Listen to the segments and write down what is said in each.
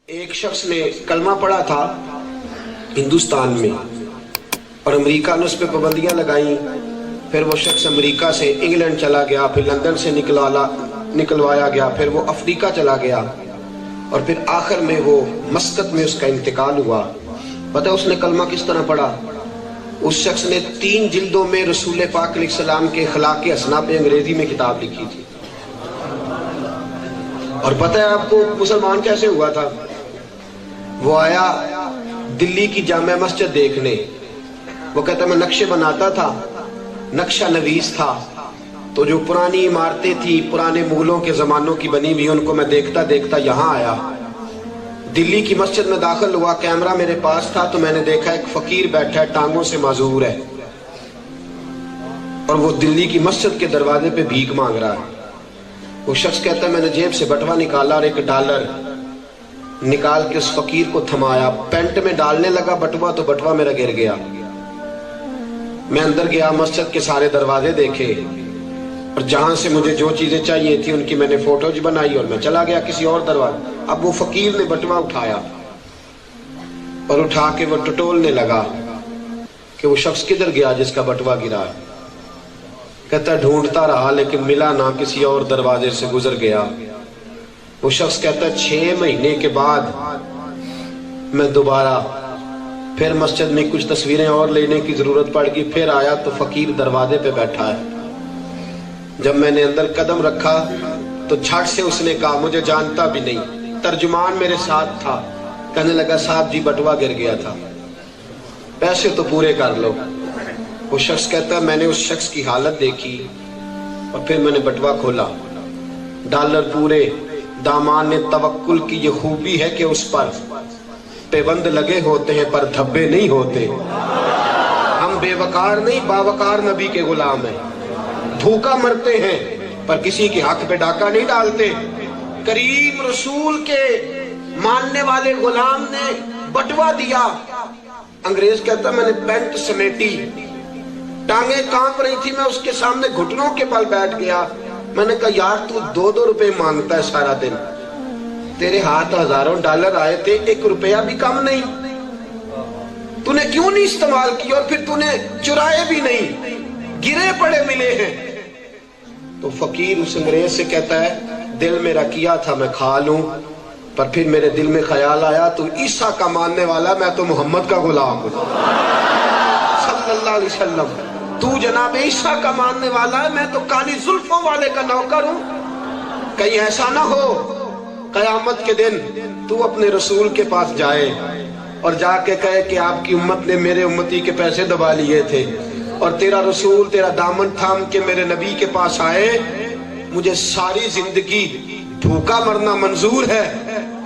ایک شخص نے کلمہ پڑھا تھا ہندوستان میں اور امریکہ نے اس پہ پابندیاں لگائیں. پھر وہ شخص امریکہ سے انگلینڈ چلا گیا, پھر لندن سے نکلوایا گیا, پھر وہ افریقہ چلا گیا اور پھر آخر میں وہ مسقط میں اس کا انتقال ہوا. پتہ اس نے کلمہ کس طرح پڑھا؟ اس شخص نے 3 جلدوں میں رسول پاک علیہ السلام کے اخلاق حسنہ پہ انگریزی میں کتاب لکھی تھی. اور پتہ ہے آپ کو مسلمان کیسے ہوا تھا؟ وہ آیا دلی کی جامع مسجد دیکھنے. وہ کہتا میں نقشے بناتا تھا, نقشہ نویس تھا, تو جو پرانی عمارتیں تھی پرانے مغلوں کے زمانوں کی بنی ہوئی ان کو میں دیکھتا دیکھتا یہاں آیا. دلی کی مسجد میں داخل ہوا, کیمرہ میرے پاس تھا تو میں نے دیکھا ایک فقیر بیٹھا ہے, ٹانگوں سے معذور ہے اور وہ دلی کی مسجد کے دروازے پہ بھیک مانگ رہا ہے. وہ شخص کہتا ہے میں نے جیب سے بٹوا نکالا اور $1 نکال کے اس فقیر کو تھمایا, پینٹ میں ڈالنے لگا بٹوا تو بٹوا میرا گر گیا. میں اندر گیا, مسجد کے سارے دروازے دیکھے اور جہاں سے مجھے جو چیزیں چاہیے تھی ان کی میں نے فوٹوز بنائی اور میں چلا گیا کسی اور دروازے. اب وہ فقیر نے بٹوا اٹھایا اور اٹھا کے وہ ٹٹولنے لگا کہ وہ شخص کدھر گیا جس کا بٹوا گرا. کہتا ڈھونڈتا رہا لیکن ملا نہ, کسی اور دروازے سے گزر گیا. وہ شخص کہتا 6 مہینے کے بعد میں دوبارہ پھر مسجد میں کچھ تصویریں اور لینے کی ضرورت پڑ گئی. پھر آیا تو فقیر دروازے پہ بیٹھا ہے. جب میں نے اندر قدم رکھا تو جھٹ سے اس نے کہا مجھے جانتا بھی نہیں. ترجمان میرے ساتھ تھا, کہنے لگا صاحب جی بٹوا گر گیا تھا, پیسے تو پورے کر لو. وہ شخص کہتا ہے میں نے اس شخص کی حالت دیکھی اور پھر میں نے بٹوا کھولا, $1 پورے. دامان نے توکل کی یہ خوبی ہے کہ اس پر پیوند لگے ہوتے ہیں پر دھبے نہیں ہوتے. ہم بے وقار نہیں باوقار نبی کے غلام ہیں. بھوکا مرتے ہیں پر کسی کے حق پہ ڈاکہ نہیں ڈالتے. کریم رسول کے ماننے والے غلام نے بٹوا دیا. انگریز کہتا میں نے پینٹ سمیٹی, ٹانگیں کانپ رہی تھی, میں اس کے سامنے گھٹنوں کے بل بیٹھ گیا. میں نے کہا یار تو $2 مانگتا ہے سارا دن, تیرے ہاتھ ہزاروں $, آئے تھے, $1 بھی کم نہیں. تو نے کیوں نہیں استعمال کیا اور پھر تو نے چرائے بھی نہیں, گرے پڑے ملے ہیں. تو فقیر اس انگریز سے کہتا ہے دل میرا کیا تھا میں کھا لوں, پر پھر میرے دل میں خیال آیا تو عیسیٰ کا ماننے والا, میں تو محمد کا غلام ہوں صلی اللہ علیہ وسلم. تو جناب عیسیٰ کا ماننے والا ہے, میں تو کالی زلفوں والے کا نوکر ہوں. کہیں ایسا نہ ہو قیامت کے دن تو اپنے رسول کے پاس جائے اور جا کے کہے کہ آپ کی امت نے میرے امتی کے پیسے دبا لیے تھے اور تیرا رسول تیرا دامن تھام کے میرے نبی کے پاس آئے, مجھے ساری زندگی بھوکا مرنا منظور ہے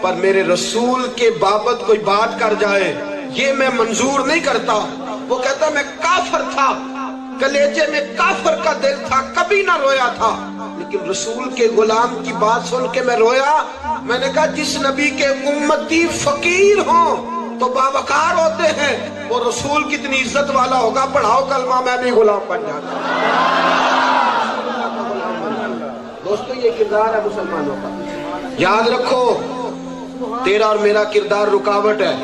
پر میرے رسول کے بابت کوئی بات کر جائے یہ میں منظور نہیں کرتا. وہ کہتا میں کافر تھا, کلیجے میں کافر کا دل تھا, کبھی نہ رویا تھا, لیکن رسول کے غلام کی بات سن کے میں رویا. میں نے کہا جس نبی کے امتی فقیر ہوں تو باوقار ہوتے ہیں, وہ رسول کتنی عزت والا ہوگا. پڑھاؤ کلمہ میں بھی غلام بن جاتا. دوستو یہ کردار ہے مسلمانوں کا. یاد رکھو تیرا اور میرا کردار رکاوٹ ہے.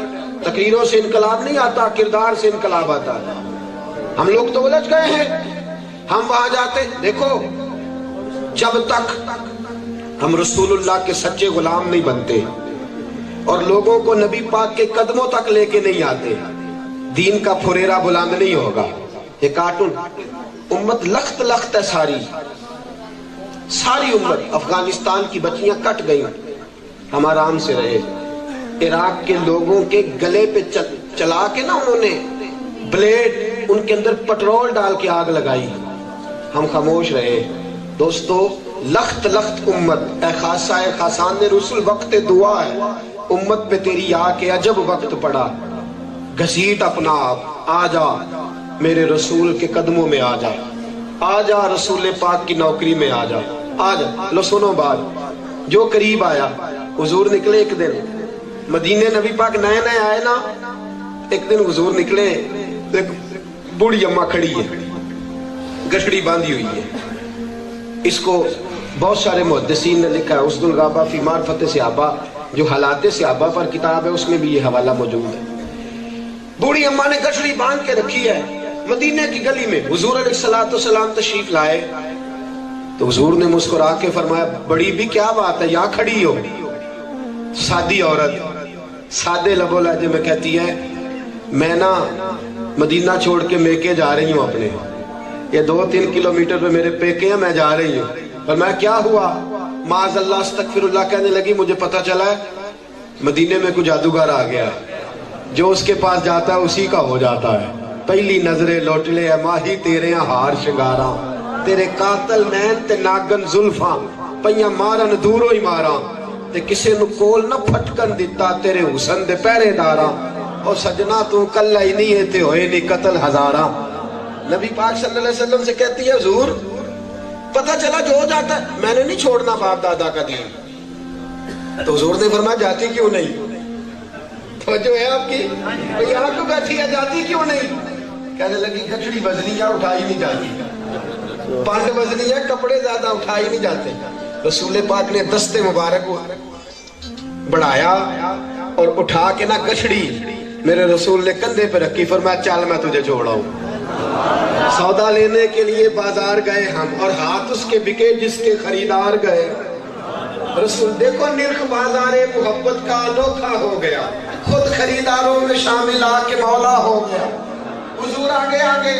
تقریروں سے انقلاب نہیں آتا, کردار سے انقلاب آتا ہے. ہم لوگ تو الجھ گئے ہیں, ہم وہاں جاتے. دیکھو جب تک ہم رسول اللہ کے سچے غلام نہیں بنتے اور لوگوں کو نبی پاک کے قدموں تک لے کے نہیں آتے, دین کا پھریرا بلند نہیں ہوگا. یہ کارٹون امت لخت لخت ہے, ساری امت. افغانستان کی بچیاں کٹ گئی, ہم آرام سے رہے. عراق کے لوگوں کے گلے پہ چلا کے نا انہوں نے بلیڈ, ان کے اندر پٹرول ڈال کے آگ لگائی, ہم خاموش رہے. دوستو لخت لخت امت. اے خاصہ اے خاصان رسول وقت دعا ہے, امت پہ تیری آ کے عجب وقت پڑا. گھسیٹ اپنا آپ, آ جا میرے رسول کے قدموں میں, آ جا, آ جا رسول پاک کی نوکری میں, آ جا, آ جا. لو سنو بات, جو قریب آیا. حضور نکلے ایک دن مدینے, نبی پاک نئے نئے آئے نا, ایک دن حضور نکلے, ایک بوڑھی اماں کھڑی ہے, گٹھڑی باندھی ہوئی ہے. اس کو بہت سارے محدثین نے لکھا ہے اسد الغابہ فی معرفت صحابہ, جو حالات صحابہ پر کتاب ہے اس میں بھی یہ حوالہ موجود ہے. بوڑھی اماں نے گٹھڑی باندھ کے رکھی ہے مدینے کی گلی میں. حضور علیہ الصلوۃ والسلام تشریف لائے تو حضور نے مسکرا کے فرمایا بڑی بھی کیا بات ہے یہاں کھڑی ہو. سادی عورت سادے لب و لہجے میں کہتی ہے میں نا مدینہ چھوڑ کے میکے جا رہی ہوں اپنے, یہ 2-3 کلومیٹر پہ میرے پیکے ہیں, میں جا رہی ہوں. پر میں کیا ہوا معاذ اللہ استغفر اللہ کہنے لگی مجھے پتہ چلا ہے مدینے میں کوئی جادوگر آ گیا ہے, جو اس کے پاس جاتا ہے اسی کا ہو جاتا ہے. پہلی نظریں لوٹ لے ماہی تیرے ہار شگاراں, تیرے قاتل نین تے ناگن زلفاں پئیاں مارن دوروں ہی ماراں, تے کسے نو کول نہ پھٹکن دیتا تیرے حسن دے پہرے داراں. او سجنا تو کلہ ہی نہیں ہے تے ہوئے نہیں قتل ہزاراں. نبی پاک صلی اللہ علیہ وسلم سے کہتی ہے حضور پتہ چلا جو ہو جاتا ہے, میں نے نہیں چھوڑنا باپ دادا کا دین. تو حضور نے فرمایا جاتی کیوں نہیں؟ توجہ ہے آپ کی یہاں کو بیٹھی ہے جاتی کیوں نہیں؟ کہنے لگی گٹھڑی وزنی ہے اٹھائی نہیں جاتی, پانڈ وزنی ہے کپڑے زیادہ اٹھائی نہیں جاتے. رسول پاک نے دست مبارک بڑھایا اور اٹھا کے نہ گٹھڑی میرے رسول نے کندھے پہ رکھی, فرمایا چل میں تجھے چھوڑاؤں. سودا لینے کے لیے بازار گئے ہم اور ہاتھ اس کے بکے جس کے خریدار گئے. رسول دیکھو نرخ بازار محبت کا انوکھا ہو گیا, خود خریداروں میں شامل آ کے مولا ہو گیا. حضور آگے آگے,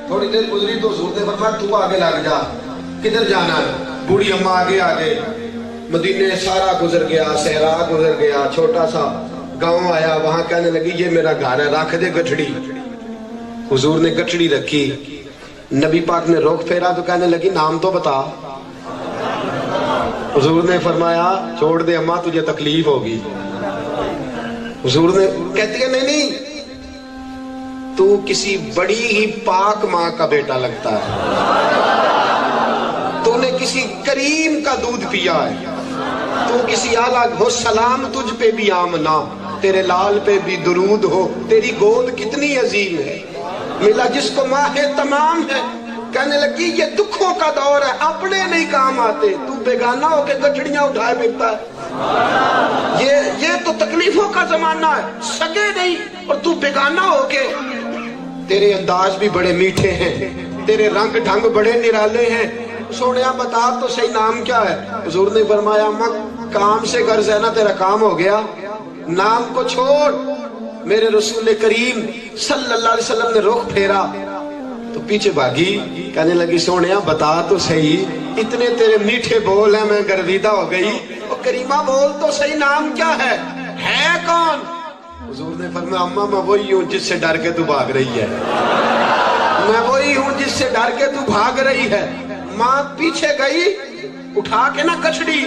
تھوڑی دیر گزری تو حضور نے فرمایا تو آگے لگ جا, کدھر جانا ہے؟ بوڑھی اماں آگے آگے. مدینے سارا گزر گیا, صحرا گزر گیا, چھوٹا سا گاؤں آیا, وہاں کہنے لگی یہ میرا گھر ہے رکھ دے گٹھڑی. حضور نے گٹھڑی رکھی, نبی پاک نے رخ پھیرا تو کہنے لگی نام تو بتا. حضور نے فرمایا چھوڑ دے اماں تجھے تکلیف ہوگی. حضور نے کہتی ہے نہیں تو کسی بڑی ہی پاک ماں کا بیٹا لگتا ہے, تو نے کسی کریم کا دودھ پیا ہے, تو کسی اعلیٰ ہو. سلام تجھ پہ بھی آمنا, تیرے لال پہ بھی درود ہو, تیری گود کتنی عظیم ہے, ملا جس کو ماہ تمام ہے. کہنے لگی یہ دکھوں کا دور ہے, اپنے نہیں کام آتے, تو بیگانہ ہو کے گٹھڑیاں اٹھائے پھرتا ہے. یہ تو تکلیفوں کا زمانہ ہے, سگے نہیں اور تو بیگانہ ہو کے. تیرے انداز بھی بڑے میٹھے ہیں, تیرے رنگ ڈھنگ بڑے نرالے ہیں, سونیا بتا تو صحیح نام کیا ہے؟ حضور نے فرمایا ماں کام سے غرض ہے نا تیرا کام ہو گیا, نام کو چھوڑ. میرے رسول کریم صلی اللہ علیہ وسلم نے رخ پھیرا تو پیچھے بھاگی, کہنے لگی سونیا بتا تو صحیح, اتنے تیرے میٹھے بول ہیں میں گرویدہ ہو گئی. اور کریمہ بول تو صحیح نام کیا ہے کون؟ حضور نے فرمایا اماں میں وہی ہوں جس سے ڈر کے تو بھاگ رہی ہے, میں وہی ہوں جس سے ڈر کے تو بھاگ رہی ہے. ماں پیچھے گئی اٹھا کے نہ گٹھڑی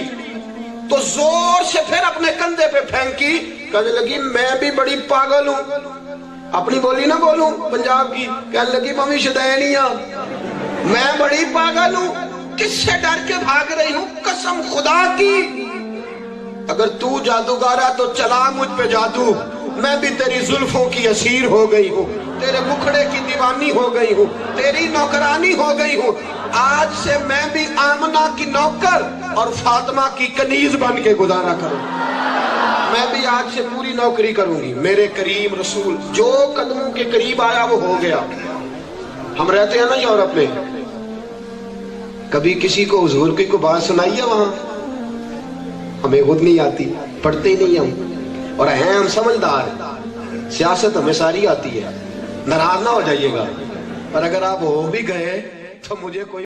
تو زور سے پھر اپنے کندھے پہ پھینکی. کہنے لگی میں بھی بڑی پاگل ہوں, اپنی بولی نہ بولوں پنجاب کی. کہنے لگی ممی شدینیاں میں بڑی پاگل ہوں, کس سے ڈر کے بھاگ رہی ہوں؟ قسم خدا کی اگر تو جادوگر ہے تو چلا مجھ پہ جادو, میں بھی تیری زلفوں کی اسیر ہو گئی ہوں, تیرے مکھڑے کی دیوانی ہو گئی ہوں, تیری نوکرانی ہو گئی ہوں. آج سے میں بھی آمنہ کی نوکر اور فاطمہ کی کنیز بن کے گزارا کروں. میں بھی آج سے پوری نوکری کروں گی. میرے کریم رسول جو قدموں کے قریب آیا وہ ہو گیا. ہم رہتے ہیں نا یورپ میں, کبھی کسی کو حضور کی کوئی بات سنائی ہے وہاں؟ ہمیں خود نہیں آتی, پڑھتے ہی نہیں ہم, اور ہیں ہم سمجھدار. سیاست ہمیں ساری آتی ہے, ناراض نہ ہو جائیے گا, پر اگر آپ ہو بھی گئے تو مجھے کوئی